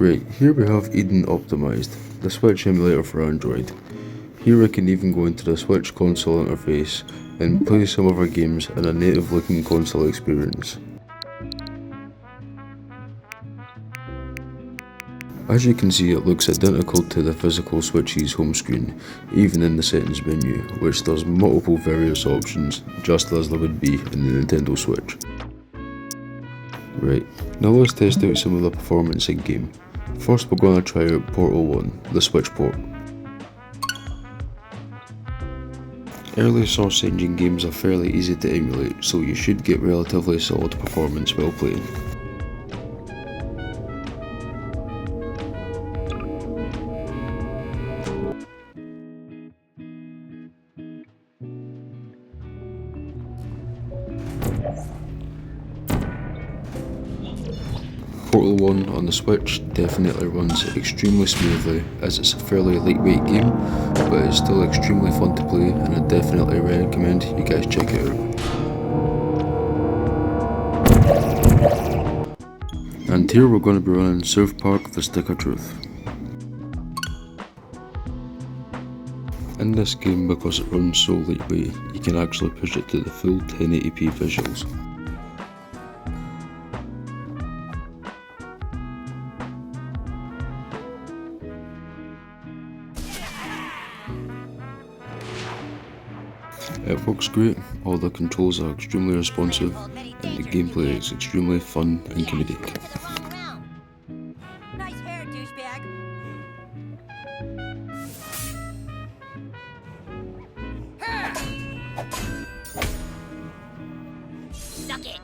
Right, here we have Eden Optomised, the Switch emulator for Android. Here I can even go into the Switch console interface and play some of our games in a native looking console experience. As you can see, it looks identical to the physical Switch's home screen, even in the settings menu, which does multiple various options, just as there would be in the Nintendo Switch. Right, now let's test out some of the performance in game. First we're going to try out Portal 1, the Switch port. Early Source Engine games are fairly easy to emulate, so you should get relatively solid performance while playing. Portal 1 on the Switch definitely runs extremely smoothly, as it's a fairly lightweight game, but it's still extremely fun to play, and I definitely recommend you guys check it out. And here we're going to be running South Park The Stick of Truth. In this game, because it runs so lightweight, you can actually push it to the full 1080p visuals. It works great, all the controls are extremely responsive, and the gameplay is extremely fun and comedic. Nice hair, douchebag. Suck it.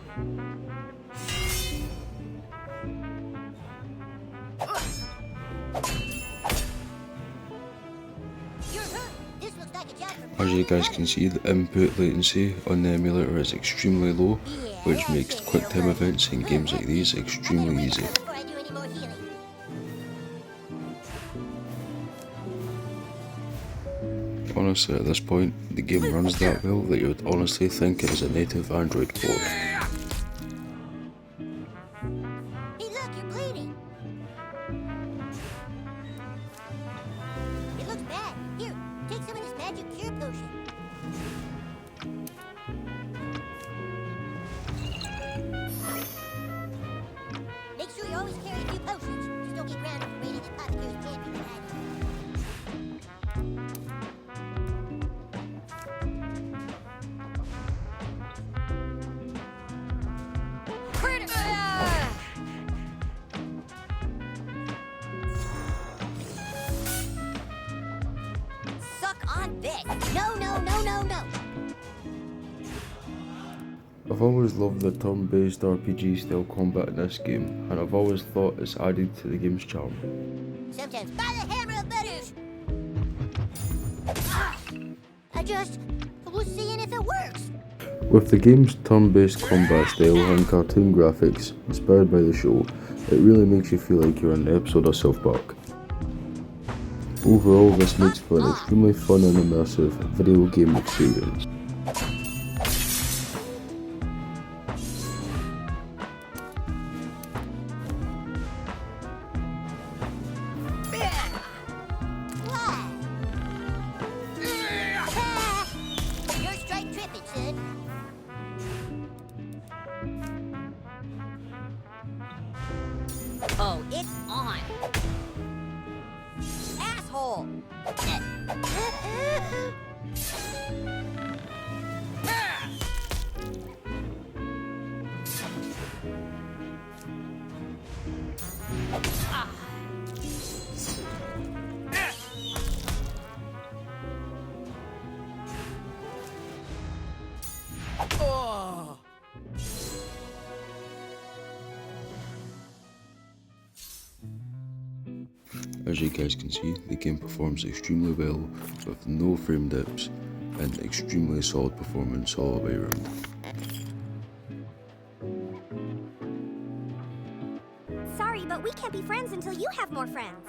As you guys can see, the input latency on the emulator is extremely low, which makes quick time events in games like these extremely easy. Honestly, at this point, the game runs that well that you would honestly think it is a native Android port. Hey look, you're bleeding. It looks bad. Here, take some of this magic cure potion. Make sure you always carry a few potions. Just don't get grounded for raiding the apothecary's champion behind you. Suck on this. No. I've always loved the turn-based RPG style combat in this game, and I've always thought it's added to the game's charm. Sometimes by the hammer of Baruch. I was seeing if it works. With the game's turn-based combat style and cartoon graphics inspired by the show, it really makes you feel like you're in an episode of South Park. Overall, this makes for an extremely fun and immersive video game experience. You're straight tripping, son. Oh, it's on. Asshole. As you guys can see, the game performs extremely well with no frame dips and extremely solid performance all the way around. Sorry, but we can't be friends until you have more friends.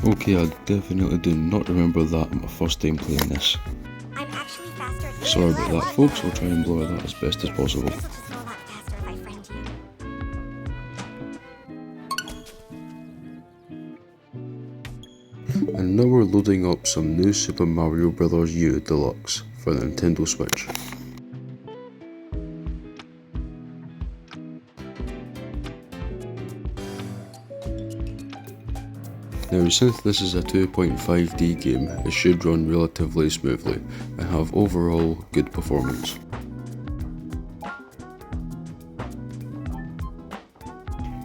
Okay, I definitely do not remember that my first time playing this. I'm actually faster at Sorry about that folks, I'll try and blur that as best as possible. This will just go a lot faster if I friend you. And now we're loading up some new Super Mario Bros. U Deluxe for the Nintendo Switch. Now, since this is a 2.5D game, it should run relatively smoothly and have overall good performance.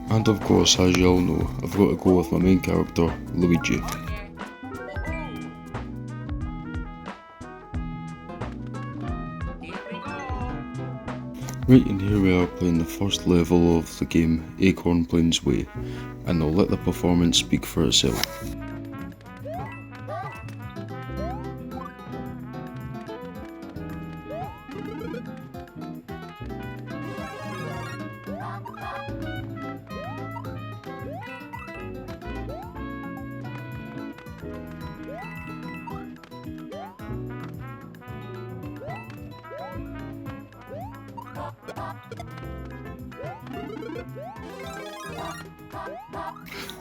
And of course, as you all know, I've got to go with my main character, Luigi. Right, and here we are playing the first level of the game, Acorn Plains Way, and I'll let the performance speak for itself.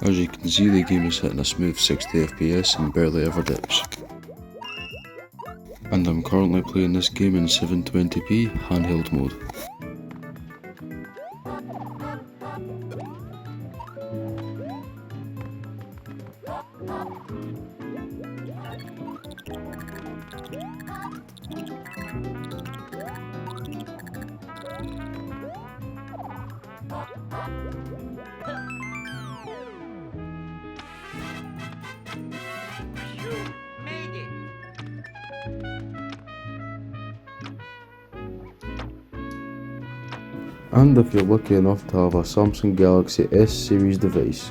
As you can see, the game is hitting a smooth 60 FPS and barely ever dips. And I'm currently playing this game in 720p handheld mode. And if you're lucky enough to have a Samsung Galaxy S series device,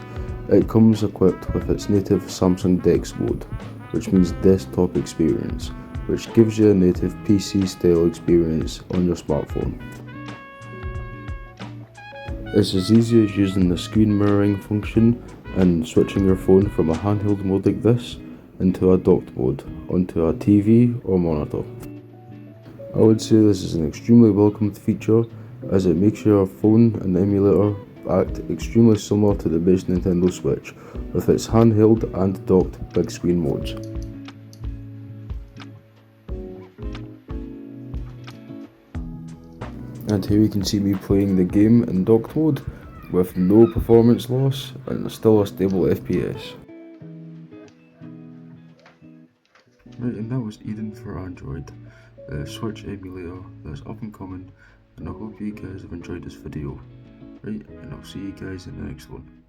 it comes equipped with its native Samsung DeX mode, which means desktop experience, which gives you a native PC style experience on your smartphone. It's as easy as using the screen mirroring function and switching your phone from a handheld mode like this into a docked mode onto a TV or monitor. I would say this is an extremely welcomed feature, as it makes your phone and emulator act extremely similar to the base Nintendo Switch with its handheld and docked big screen modes. And here you can see me playing the game in docked mode with no performance loss and still a stable FPS. Right, and that was Eden for Android, the Switch emulator that's up and coming, and I hope you guys have enjoyed this video. Right, and I'll see you guys in the next one.